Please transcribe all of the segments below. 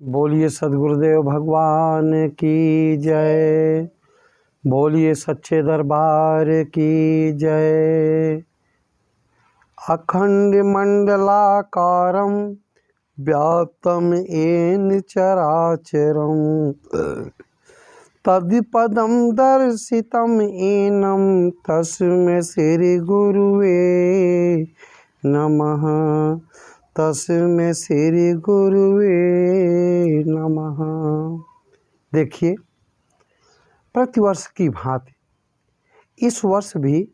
बोलिए सदगुरुदेव भगवान की जय। बोलिए सच्चे दरबार की जय। अखंड मंडलाकारं व्याप्तं येन चराचरं तत्पदं दर्शितं येनं तस्मै श्री गुरुवे नमः। तस्मै श्री गुरुवे नमः। देखिए, प्रतिवर्ष की भांति इस वर्ष भी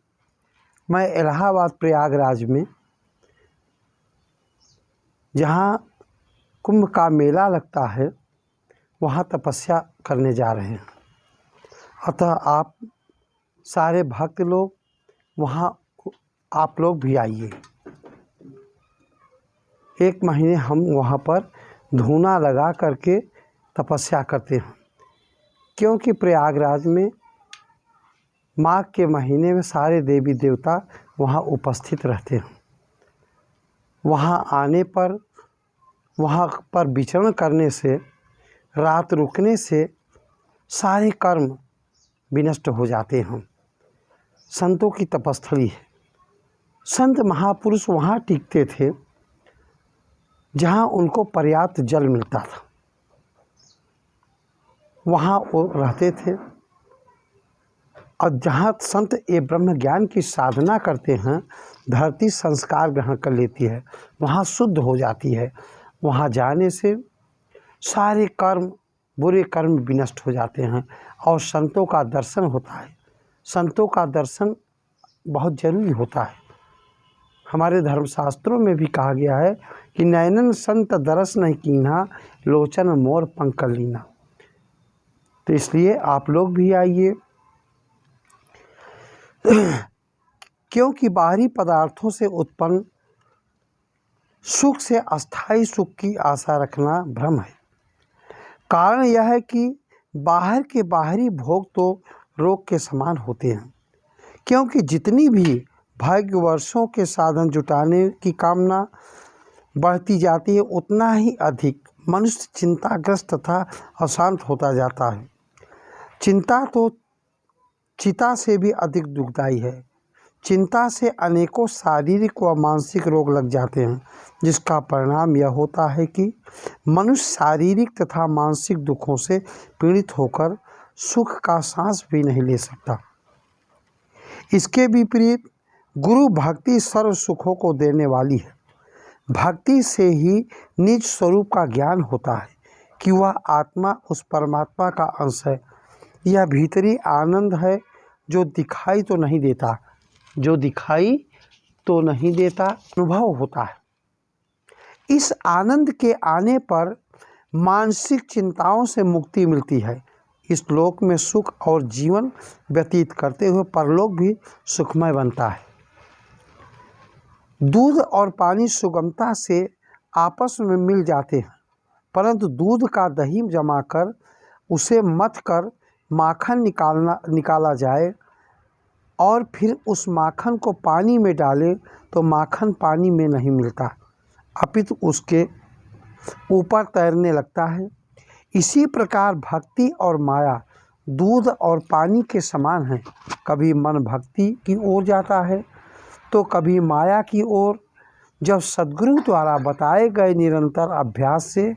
मैं इलाहाबाद प्रयागराज में, जहाँ कुंभ का मेला लगता है, वहाँ तपस्या करने जा रहे हैं। अतः आप सारे भक्त लोग वहाँ, आप लोग भी आइए। एक महीने हम वहाँ पर धूना लगा करके तपस्या करते हैं, क्योंकि प्रयागराज में माघ के महीने में सारे देवी देवता वहाँ उपस्थित रहते हैं। वहाँ आने पर, वहाँ पर विचरण करने से, रात रुकने से सारे कर्म विनष्ट हो जाते हैं। संतों की तपस्थली है। संत महापुरुष वहाँ टिकते थे जहाँ उनको पर्याप्त जल मिलता था, वहाँ वो रहते थे। और जहाँ संत ये ब्रह्म ज्ञान की साधना करते हैं, धरती संस्कार ग्रहण कर लेती है, वहाँ शुद्ध हो जाती है। वहाँ जाने से सारे कर्म, बुरे कर्म विनष्ट हो जाते हैं और संतों का दर्शन होता है। संतों का दर्शन बहुत जरूरी होता है। हमारे धर्मशास्त्रों में भी कहा गया है कि नैनन संत दरस नहीं कीन्हा, लोचन मोर पंकल लीना। तो इसलिए आप लोग भी आइए, क्योंकि बाहरी पदार्थों से उत्पन्न सुख से अस्थाई सुख की आशा रखना भ्रम है। कारण यह है कि बाहर के बाहरी भोग तो रोग के समान होते हैं, क्योंकि जितनी भी भाग्य वर्षों के साधन जुटाने की कामना बढ़ती जाती है, उतना ही अधिक मनुष्य चिंताग्रस्त तथा अशांत होता जाता है। चिंता तो चिता से भी अधिक दुखदायी है। चिंता से अनेकों शारीरिक व मानसिक रोग लग जाते हैं, जिसका परिणाम यह होता है कि मनुष्य शारीरिक तथा मानसिक दुखों से पीड़ित होकर सुख का सांस भी नहीं ले सकता। इसके विपरीत गुरु भक्ति सर्व सुखों को देने वाली है। भक्ति से ही निज स्वरूप का ज्ञान होता है कि वह आत्मा उस परमात्मा का अंश है। यह भीतरी आनंद है जो दिखाई तो नहीं देता, जो दिखाई तो नहीं देता, अनुभव होता है। इस आनंद के आने पर मानसिक चिंताओं से मुक्ति मिलती है। इस लोक में सुख और जीवन व्यतीत करते हुए परलोक भी सुखमय बनता है। दूध और पानी सुगमता से आपस में मिल जाते हैं, परंतु दूध का दही जमाकर उसे मथ कर माखन निकाला जाए और फिर उस माखन को पानी में डालें तो माखन पानी में नहीं मिलता, अपितु उसके ऊपर तैरने लगता है। इसी प्रकार भक्ति और माया दूध और पानी के समान हैं। कभी मन भक्ति की ओर जाता है तो कभी माया की ओर। जब सद्गुरु द्वारा बताए गए निरंतर अभ्यास से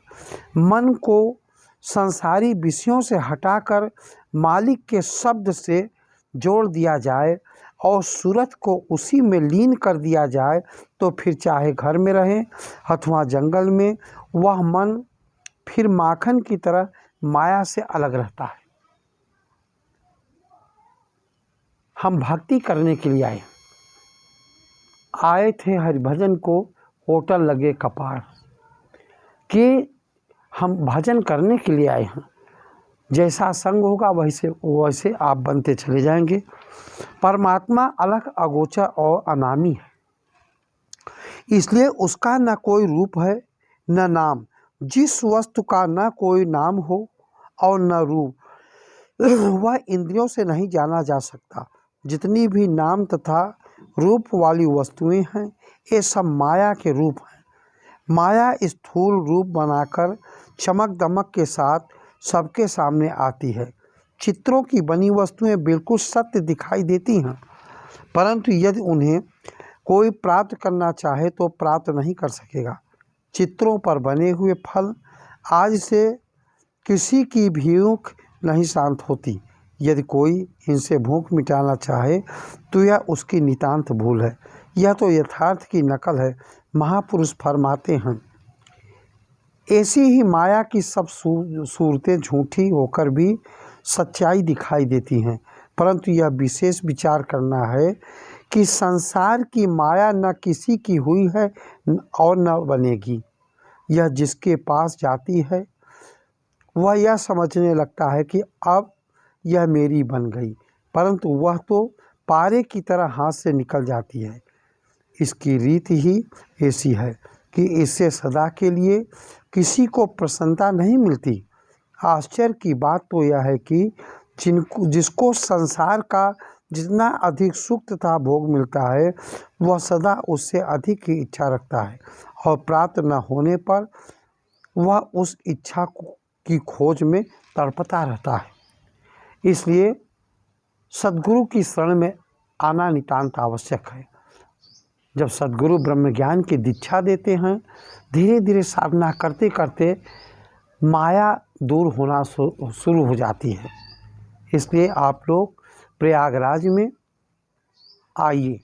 मन को संसारी विषयों से हटाकर मालिक के शब्द से जोड़ दिया जाए और सूरत को उसी में लीन कर दिया जाए, तो फिर चाहे घर में रहें अथवा जंगल में, वह मन फिर माखन की तरह माया से अलग रहता है। हम भक्ति करने के लिए आए थे हरिभजन को होटल लगे कपार कि हम भजन करने के लिए आए हैं। जैसा संग होगा वैसे आप बनते चले जाएंगे। परमात्मा अलग, अगोचर और अनामी है, इसलिए उसका न कोई रूप है न नाम। जिस वस्तु का न कोई नाम हो और न रूप, वह इंद्रियों से नहीं जाना जा सकता। जितनी भी नाम तथा रूप वाली वस्तुएं हैं, ये सब माया के रूप हैं। माया स्थूल रूप बनाकर चमक दमक के साथ सबके सामने आती है। चित्रों की बनी वस्तुएं बिल्कुल सत्य दिखाई देती हैं, परंतु यदि उन्हें कोई प्राप्त करना चाहे तो प्राप्त नहीं कर सकेगा। चित्रों पर बने हुए फल आज से किसी की भूख नहीं शांत होती। यदि कोई इनसे भूख मिटाना चाहे तो यह उसकी नितांत भूल है। यह तो यथार्थ की नकल है। महापुरुष फरमाते हैं, ऐसी ही माया की सब सूरतें झूठी होकर भी सच्चाई दिखाई देती हैं, परंतु यह विशेष विचार करना है कि संसार की माया न किसी की हुई है और न बनेगी। यह जिसके पास जाती है वह यह समझने लगता है कि अब यह मेरी बन गई, परंतु वह तो पारे की तरह हाथ से निकल जाती है। इसकी रीत ही ऐसी है कि इससे सदा के लिए किसी को प्रसन्नता नहीं मिलती। आश्चर्य की बात तो यह है कि जिसको संसार का जितना अधिक सुख तथा भोग मिलता है वह सदा उससे अधिक की इच्छा रखता है और प्राप्त न होने पर वह उस इच्छा की खोज में तड़पता रहता है। इसलिए सद्गुरु की शरण में आना नितांत आवश्यक है। जब सद्गुरु ब्रह्म ज्ञान की दीक्षा देते हैं, धीरे धीरे साधना करते करते माया दूर होना शुरू हो जाती है। इसलिए आप लोग प्रयागराज में आइए।